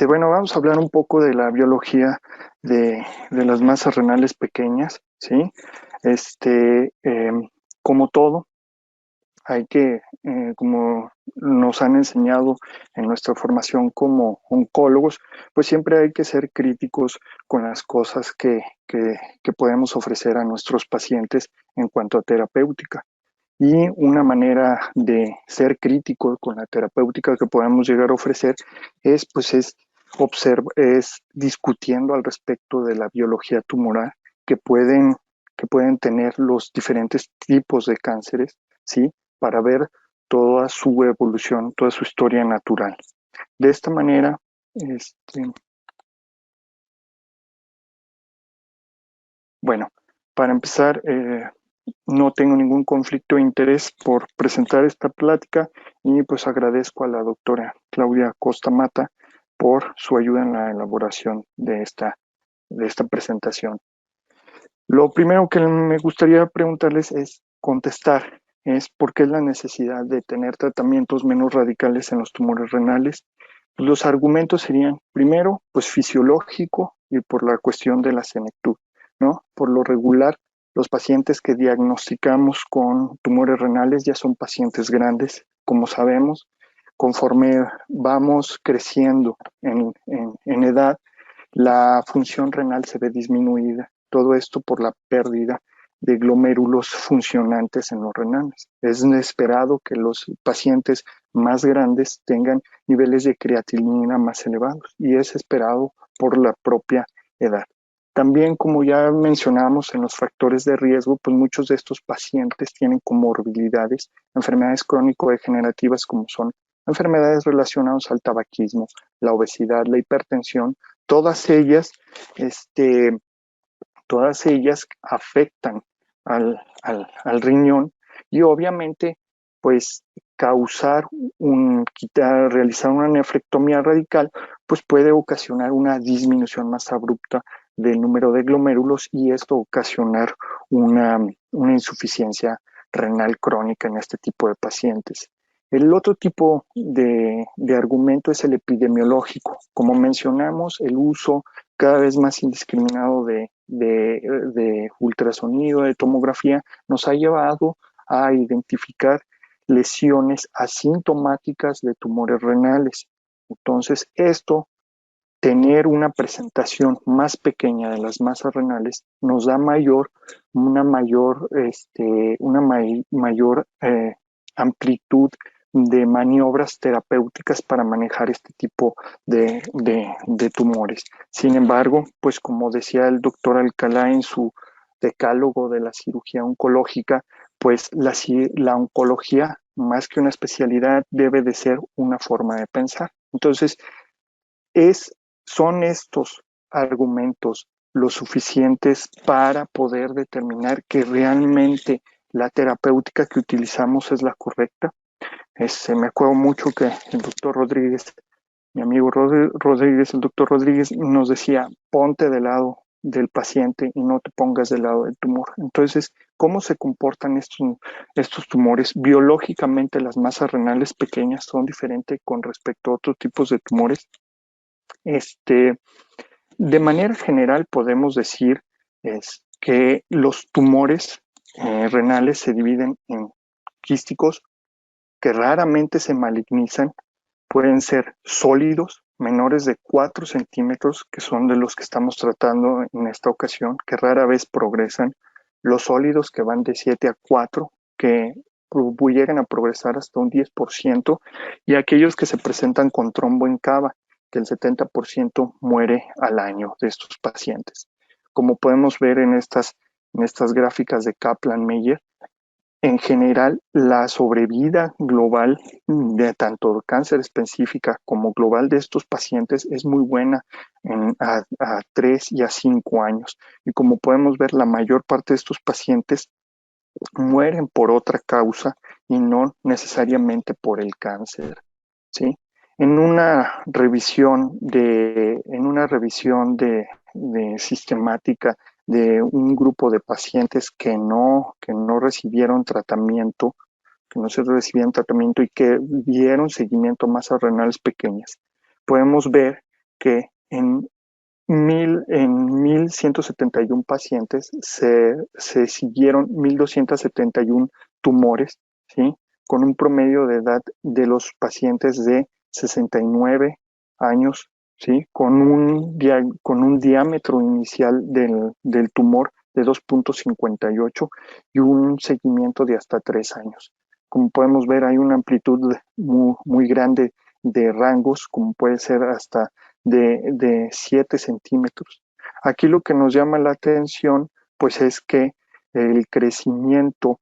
Bueno, vamos a hablar un poco de la biología de las masas renales pequeñas, ¿sí? Este, como todo, hay que, como nos han enseñado en nuestra formación como oncólogos, pues siempre hay que ser críticos con las cosas que podemos ofrecer a nuestros pacientes en cuanto a terapéutica. Y una manera de ser crítico con la terapéutica que podemos llegar a ofrecer es discutiendo al respecto de la biología tumoral que pueden, que pueden tener los diferentes tipos de cánceres, ¿sí? Para ver toda su evolución, toda su historia natural. De esta manera, este, bueno, para empezar, no tengo ningún conflicto de interés por presentar esta plática y pues agradezco a la doctora Claudia Costa Mata por su ayuda en la elaboración de esta presentación. Lo primero que me gustaría preguntarles es contestar, es por qué es la necesidad de tener tratamientos menos radicales en los tumores renales. Los argumentos serían, primero, pues fisiológico y por la cuestión de la senectud, ¿no? Por lo regular, los pacientes que diagnosticamos con tumores renales ya son pacientes grandes, como sabemos. Conforme vamos creciendo en edad, la función renal se ve disminuida. Todo esto por la pérdida de glomérulos funcionantes en los renales. Es esperado que los pacientes más grandes tengan niveles de creatinina más elevados y es esperado por la propia edad. También, como ya mencionamos en los factores de riesgo, pues muchos de estos pacientes tienen comorbilidades, enfermedades crónico-degenerativas como son enfermedades relacionadas al tabaquismo, la obesidad, la hipertensión, todas ellas, este, todas ellas afectan al riñón y obviamente, pues realizar una nefrectomía radical, pues puede ocasionar una disminución más abrupta del número de glomérulos y esto ocasionar una insuficiencia renal crónica en este tipo de pacientes. El otro tipo de argumento es el epidemiológico. Como mencionamos, el uso cada vez más indiscriminado de ultrasonido, de tomografía, nos ha llevado a identificar lesiones asintomáticas de tumores renales. Entonces, tener una presentación más pequeña de las masas renales, nos da mayor amplitud de maniobras terapéuticas para manejar este tipo de tumores. Sin embargo, pues como decía el doctor Alcalá en su decálogo de la cirugía oncológica, pues la oncología, más que una especialidad, debe de ser una forma de pensar. Entonces, es, son estos argumentos lo suficientes para poder determinar que realmente la terapéutica que utilizamos es la correcta. Me acuerdo mucho que el doctor Rodríguez, mi amigo Rodríguez, el doctor Rodríguez nos decía, ponte del lado del paciente y no te pongas del lado del tumor. Entonces, ¿cómo se comportan estos tumores? Biológicamente, las masas renales pequeñas son diferentes con respecto a otros tipos de tumores. Este, de manera general podemos decir que los tumores renales se dividen en quísticos que raramente se malignizan, pueden ser sólidos, menores de 4 centímetros, que son de los que estamos tratando en esta ocasión, que rara vez progresan, los sólidos que van de 7 a 4, que llegan a progresar hasta un 10%, y aquellos que se presentan con trombo en cava, que el 70% muere al año de estos pacientes. Como podemos ver en estas gráficas de Kaplan-Meier, en general, la sobrevida global de tanto cáncer específica como global de estos pacientes es muy buena a 3 y a 5 años. Y como podemos ver, la mayor parte de estos pacientes mueren por otra causa y no necesariamente por el cáncer, ¿sí? En una revisión de sistemática de un grupo de pacientes que no recibieron tratamiento, que no se recibieron tratamiento y que dieron seguimiento a masas renales pequeñas, podemos ver que en 1.171 pacientes se siguieron 1.271 tumores, ¿sí? Con un promedio de edad de los pacientes de 69 años, ¿sí? Con un diámetro inicial del tumor de 2,58 y un seguimiento de hasta 3 años. Como podemos ver, hay una amplitud muy grande de rangos, como puede ser hasta de 7 centímetros. Aquí lo que nos llama la atención, pues es que el crecimiento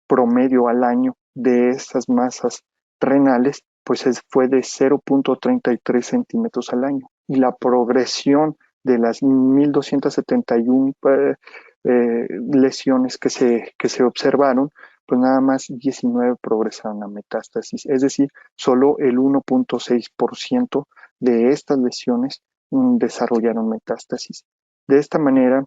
promedio al año de estas masas renales, pues fue de 0,33 centímetros al año. Y la progresión de las 1.271 lesiones que se observaron, pues nada más 19 progresaron a metástasis, es decir, solo el 1,6% de estas lesiones desarrollaron metástasis. De esta manera,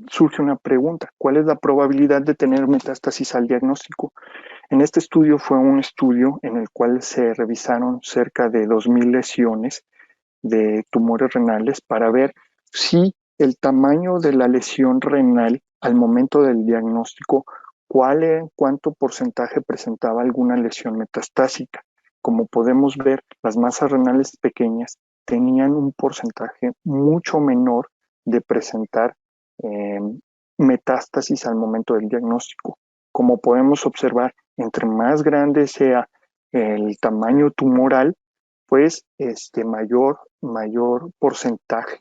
surge una pregunta: ¿cuál es la probabilidad de tener metástasis al diagnóstico? En este estudio fue un estudio en el cual se revisaron cerca de 2,000 lesiones de tumores renales para ver si el tamaño de la lesión renal al momento del diagnóstico, cuánto porcentaje presentaba alguna lesión metastásica. Como podemos ver, las masas renales pequeñas tenían un porcentaje mucho menor de presentar eh, metástasis al momento del diagnóstico. Como podemos observar, entre más grande sea el tamaño tumoral, pues mayor porcentaje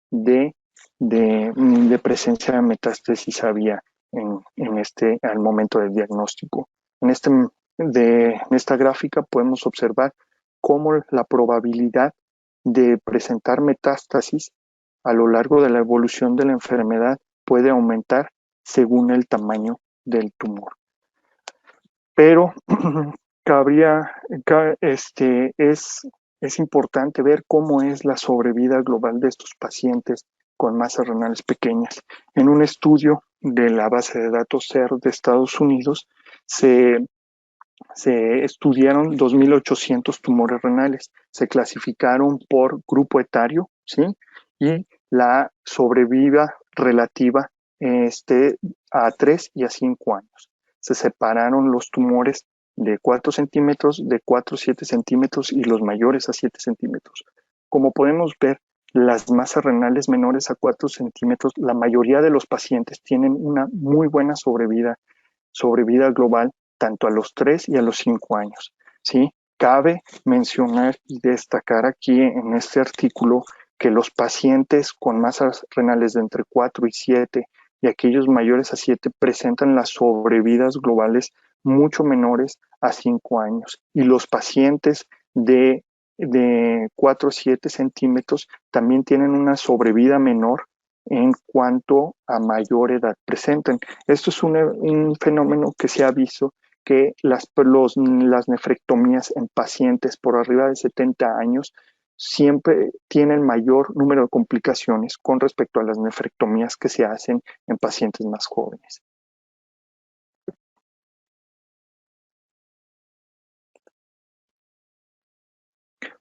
de, de presencia de metástasis había al momento del diagnóstico. En esta gráfica podemos observar cómo la probabilidad de presentar metástasis a lo largo de la evolución de la enfermedad puede aumentar según el tamaño del tumor. Pero cabría, es importante ver cómo es la sobrevida global de estos pacientes con masas renales pequeñas. En un estudio de la base de datos CER de Estados Unidos, se estudiaron 2,800 tumores renales. Se clasificaron por grupo etario, ¿sí? Y la sobrevida relativa a 3 y a 5 años. Se separaron los tumores de 4 centímetros, de 4 a 7 centímetros y los mayores a 7 centímetros. Como podemos ver, las masas renales menores a 4 centímetros, la mayoría de los pacientes tienen una muy buena sobrevida global tanto a los 3 y a los 5 años. ¿Sí? Cabe mencionar y destacar aquí en este artículo que los pacientes con masas renales de entre 4 y 7 y aquellos mayores a 7 presentan las sobrevidas globales mucho menores a 5 años. Y los pacientes de 4 a 7 centímetros también tienen una sobrevida menor en cuanto a mayor edad presentan. Esto es un fenómeno que se ha visto, que las nefrectomías en pacientes por arriba de 70 años siempre tienen mayor número de complicaciones con respecto a las nefrectomías que se hacen en pacientes más jóvenes.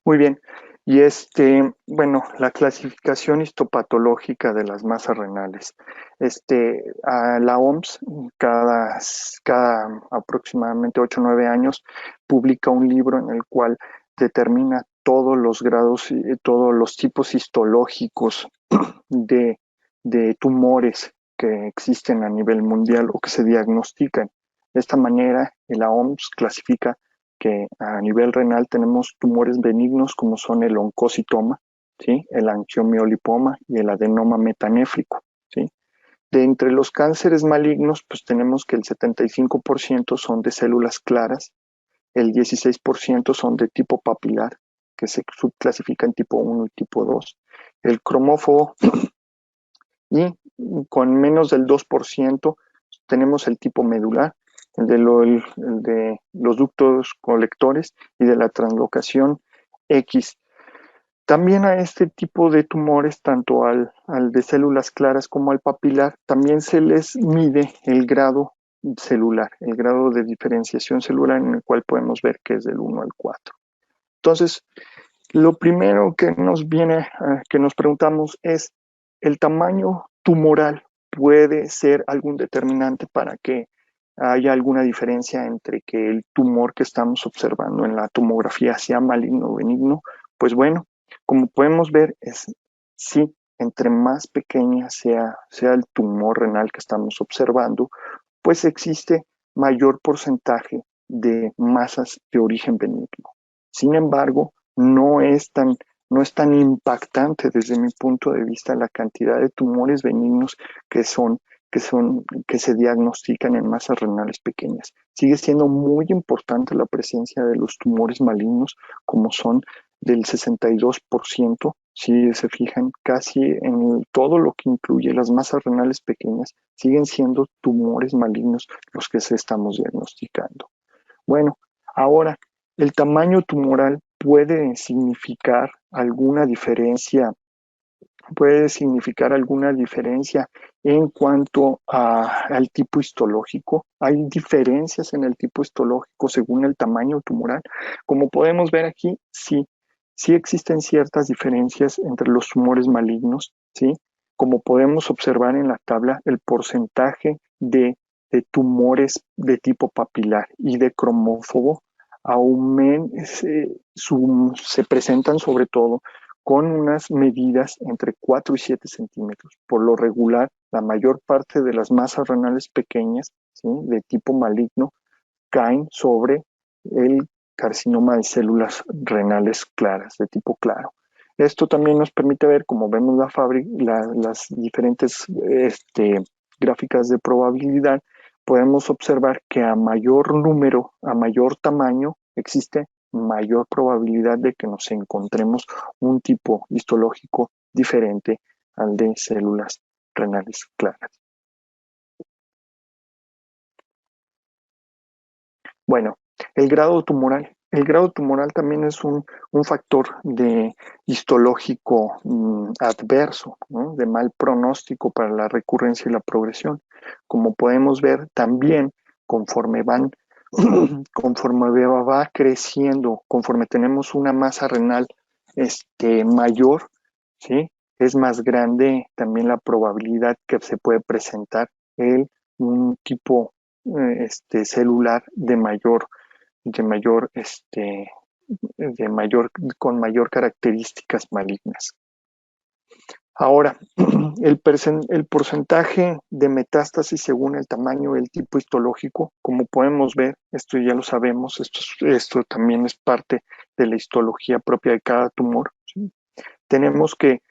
Muy bien. Y la clasificación histopatológica de las masas renales. A la OMS, cada aproximadamente 8 o 9 años, publica un libro en el cual determina todos los grados y todos los tipos histológicos de, de tumores que existen a nivel mundial o que se diagnostican. De esta manera, la OMS clasifica que a nivel renal tenemos tumores benignos como son el oncocitoma, ¿sí? El angiomiolipoma y el adenoma metanéfrico, ¿sí? De entre los cánceres malignos, pues tenemos que el 75% son de células claras, el 16% son de tipo papilar, que se subclasifica en tipo 1 y tipo 2, el cromófobo, y con menos del 2% tenemos el tipo medular, el de los ductos colectores y de la translocación X. También a este tipo de tumores, tanto al de células claras como al papilar, también se les mide el grado celular, el grado de diferenciación celular en el cual podemos ver que es del 1 al 4. Entonces, lo primero que nos viene, que nos preguntamos es, ¿el tamaño tumoral puede ser algún determinante para que haya alguna diferencia entre que el tumor que estamos observando en la tomografía sea maligno o benigno? Pues bueno, como podemos ver, es sí, entre más pequeña sea el tumor renal que estamos observando, pues existe mayor porcentaje de masas de origen benigno. Sin embargo, no es tan impactante desde mi punto de vista la cantidad de tumores benignos que se diagnostican en masas renales pequeñas. Sigue siendo muy importante la presencia de los tumores malignos, como son del 62%, si se fijan, casi en todo lo que incluye las masas renales pequeñas, siguen siendo tumores malignos los que se estamos diagnosticando. Bueno, ahora, ¿el tamaño tumoral puede significar alguna diferencia en cuanto al tipo histológico? ¿Hay diferencias en el tipo histológico según el tamaño tumoral? Como podemos ver aquí, sí, sí existen ciertas diferencias entre los tumores malignos, ¿sí? Como podemos observar en la tabla, el porcentaje de tumores de tipo papilar y de cromófobo se presentan sobre todo con unas medidas entre 4 y 7 centímetros. Por lo regular, la mayor parte de las masas renales pequeñas, ¿sí?, de tipo maligno, caen sobre el carcinoma de células renales claras, de tipo claro. Esto también nos permite ver, como vemos las diferentes gráficas de probabilidad, podemos observar que a mayor número, a mayor tamaño, existe mayor probabilidad de que nos encontremos un tipo histológico diferente al de células renales claras. Bueno, el grado tumoral. El grado tumoral también es un factor de histológico adverso, ¿no?, de mal pronóstico para la recurrencia y la progresión. Como podemos ver también, conforme conforme va creciendo, conforme tenemos una masa renal mayor, ¿sí?, es más grande también la probabilidad que se puede presentar un tipo celular de mayor, con mayor características malignas. Ahora, el porcentaje de metástasis según el tamaño y el tipo histológico, como podemos ver, esto ya lo sabemos, esto también es parte de la histología propia de cada tumor, ¿sí? Tenemos que,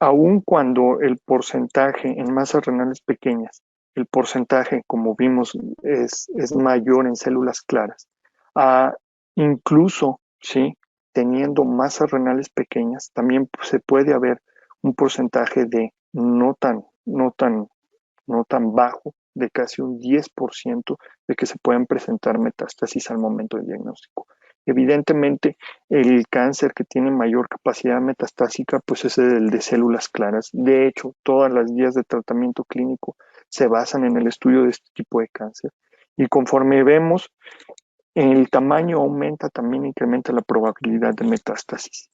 aun cuando el porcentaje en masas renales pequeñas, el porcentaje, como vimos, es mayor en células claras, ah, incluso, ¿sí?, teniendo masas renales pequeñas, también se puede haber un porcentaje de no tan bajo, de casi un 10% de que se pueden presentar metástasis al momento del diagnóstico. Evidentemente, el cáncer que tiene mayor capacidad metastásica, pues es el de células claras. De hecho, todas las guías de tratamiento clínico se basan en el estudio de este tipo de cáncer. Y conforme vemos, el tamaño aumenta, también incrementa la probabilidad de metástasis.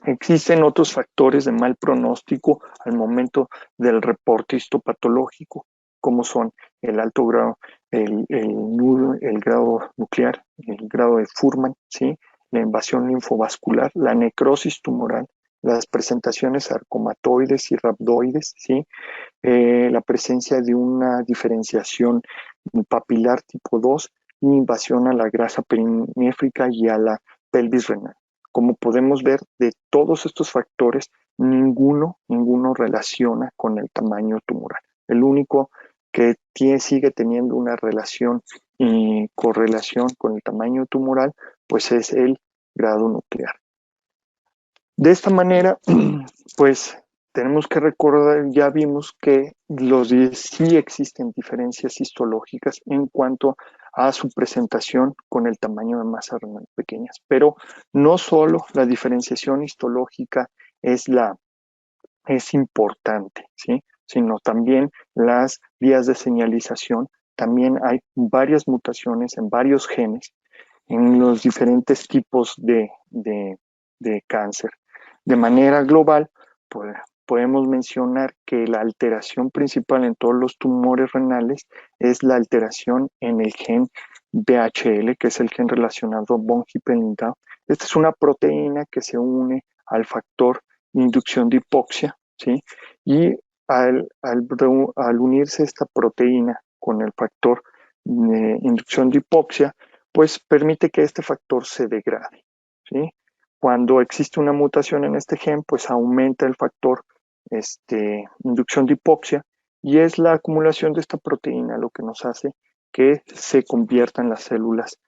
Existen otros factores de mal pronóstico al momento del reporte histopatológico, como son el alto grado, el grado nuclear, el grado de Fuhrman, ¿sí?, la invasión linfovascular, la necrosis tumoral, las presentaciones sarcomatoides y rhabdoides, ¿sí?, la presencia de una diferenciación papilar tipo 2 y invasión a la grasa perinéfrica y a la pelvis renal. Como podemos ver, de todos estos factores, ninguno relaciona con el tamaño tumoral. El único que sigue teniendo una relación y correlación con el tamaño tumoral, pues es el grado nuclear. De esta manera, pues tenemos que recordar, ya vimos que sí existen diferencias histológicas en cuanto a su presentación con el tamaño de masas renales pequeñas, pero no solo la diferenciación histológica es es importante, ¿sí? Sino también las vías de señalización. También hay varias mutaciones en varios genes en los diferentes tipos de cáncer. De manera global, pues, podemos mencionar que la alteración principal en todos los tumores renales es la alteración en el gen BHL, que es el gen relacionado a von Hippel-Lindau. Esta es una proteína que se une al factor inducción de hipoxia, ¿sí? Y al unirse esta proteína con el factor de inducción de hipoxia, pues permite que este factor se degrade, ¿sí? Cuando existe una mutación en este gen, pues aumenta el factor inducción de hipoxia y es la acumulación de esta proteína lo que nos hace que se conviertan las células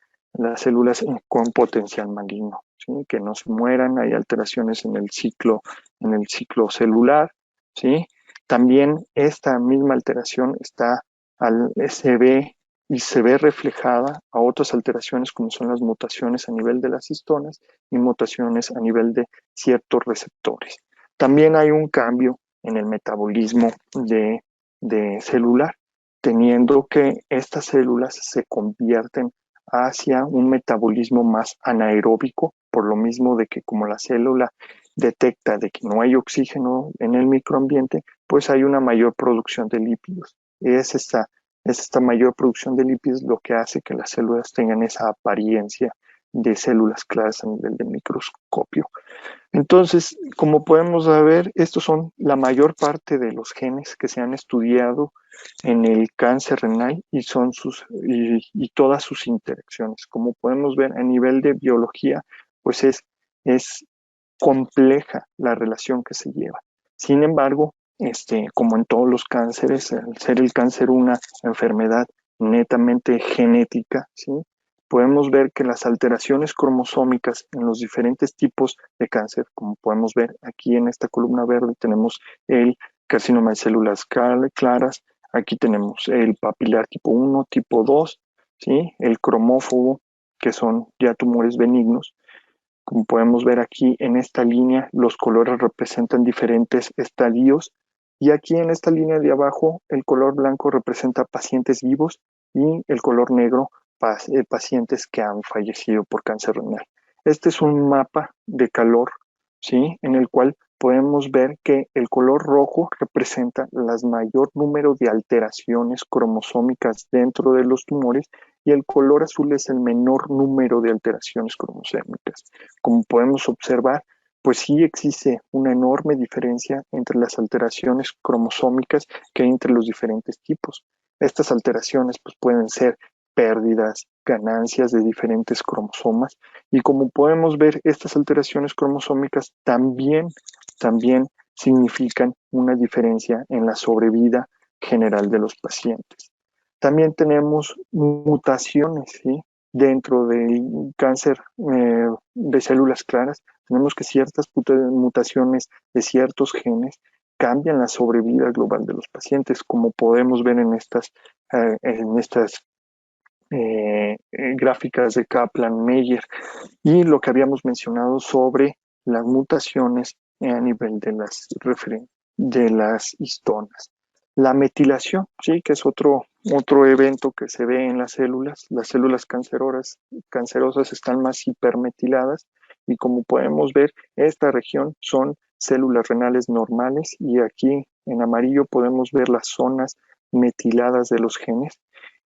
con potencial maligno, ¿sí? Que no se mueran, hay alteraciones en el ciclo celular, ¿sí? También esta misma alteración se ve y se ve reflejada a otras alteraciones como son las mutaciones a nivel de las histonas y mutaciones a nivel de ciertos receptores. También hay un cambio en el metabolismo de celular, teniendo que estas células se convierten hacia un metabolismo más anaeróbico, por lo mismo de que como la célula detecta de que no hay oxígeno en el microambiente, pues hay una mayor producción de lípidos. Es esta mayor producción de lípidos lo que hace que las células tengan esa apariencia de células claras a nivel del microscopio. Entonces, como podemos ver, estos son la mayor parte de los genes que se han estudiado en el cáncer renal y todas sus interacciones. Como podemos ver a nivel de biología, pues es compleja la relación que se lleva. Sin embargo, como en todos los cánceres, al ser el cáncer una enfermedad netamente genética, ¿sí? Podemos ver que las alteraciones cromosómicas en los diferentes tipos de cáncer, como podemos ver aquí en esta columna verde, tenemos el carcinoma de células claras, aquí tenemos el papilar tipo 1, tipo 2, ¿sí? El cromófobo, que son ya tumores benignos. Como podemos ver aquí en esta línea, los colores representan diferentes estadios y aquí en esta línea de abajo, el color blanco representa pacientes vivos y el color negro pacientes que han fallecido por cáncer renal. Este es un mapa de calor, ¿sí? En el cual podemos ver que el color rojo representa el mayor número de alteraciones cromosómicas dentro de los tumores y el color azul es el menor número de alteraciones cromosómicas. Como podemos observar, pues sí existe una enorme diferencia entre las alteraciones cromosómicas que hay entre los diferentes tipos. Estas alteraciones pues, pueden ser pérdidas, ganancias de diferentes cromosomas y como podemos ver, estas alteraciones cromosómicas también significan una diferencia en la sobrevida general de los pacientes. También tenemos mutaciones, ¿sí? Dentro del cáncer de células claras, tenemos que ciertas mutaciones de ciertos genes cambian la sobrevida global de los pacientes, como podemos ver en estas gráficas de Kaplan-Meier y lo que habíamos mencionado sobre las mutaciones a nivel de las histonas. La metilación, sí, que es otro evento que se ve en las células cancerosas están más hipermetiladas y como podemos ver, esta región son células renales normales y aquí en amarillo podemos ver las zonas metiladas de los genes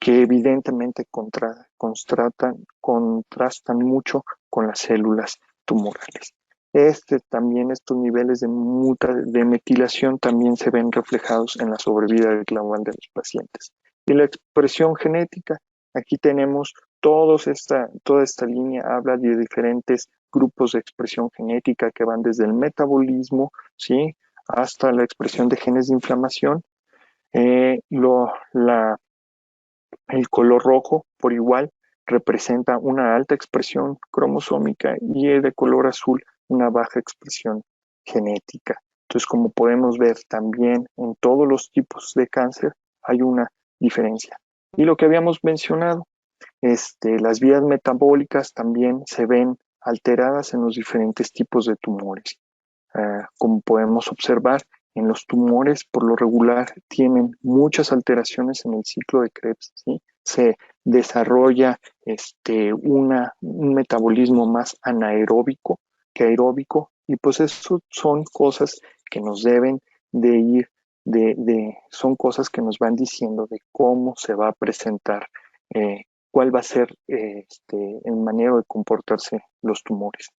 que evidentemente contrastan mucho con las células tumorales. Estos niveles de metilación también se ven reflejados en la sobrevida global de los pacientes. Y la expresión genética, aquí tenemos toda esta línea, habla de diferentes grupos de expresión genética que van desde el metabolismo, ¿sí? Hasta la expresión de genes de inflamación. El color rojo, por igual, representa una alta expresión cromosómica y el de color azul una baja expresión genética. Entonces, como podemos ver también en todos los tipos de cáncer hay una diferencia. Y lo que habíamos mencionado, las vías metabólicas también se ven alteradas en los diferentes tipos de tumores. Como podemos observar, en los tumores por lo regular tienen muchas alteraciones en el ciclo de Krebs, ¿sí? Se desarrolla un metabolismo más anaeróbico que aeróbico, y pues eso son cosas que nos deben de ir, son cosas que nos van diciendo de cómo se va a presentar, cuál va a ser el manejo de comportarse los tumores.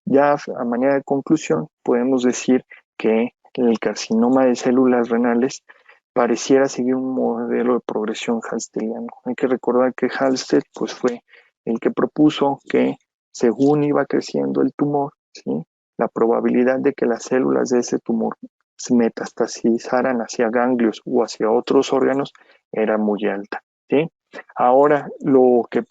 Ya a manera de conclusión, podemos decir que el carcinoma de células renales pareciera seguir un modelo de progresión halsteriano. Hay que recordar que Halsted pues, fue el que propuso que según iba creciendo el tumor, ¿sí? La probabilidad de que las células de ese tumor se metastasizaran hacia ganglios o hacia otros órganos era muy alta, ¿sí? Ahora, lo que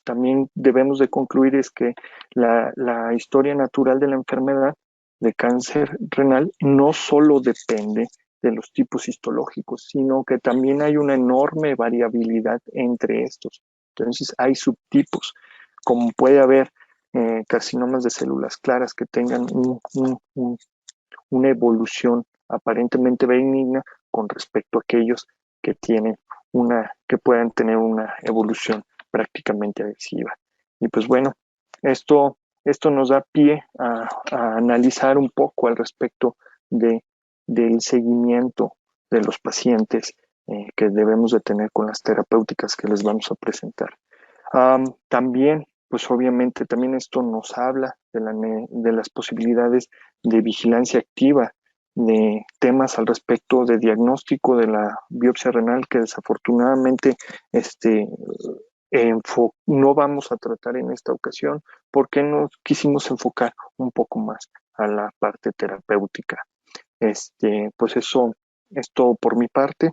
también debemos de concluir es que la historia natural de la enfermedad de cáncer renal no solo depende de los tipos histológicos, sino que también hay una enorme variabilidad entre estos. Entonces, hay subtipos, como puede haber carcinomas de células claras que tengan una evolución aparentemente benigna con respecto a aquellos que puedan tener una evolución prácticamente agresiva. Y pues bueno, esto nos da pie a analizar un poco al respecto de, del seguimiento de los pacientes que debemos de tener con las terapéuticas que les vamos a presentar. También, pues obviamente, también esto nos habla de las posibilidades de vigilancia activa, de temas al respecto de diagnóstico de la biopsia renal que desafortunadamente no vamos a tratar en esta ocasión porque nos quisimos enfocar un poco más a la parte terapéutica. Pues eso es todo por mi parte.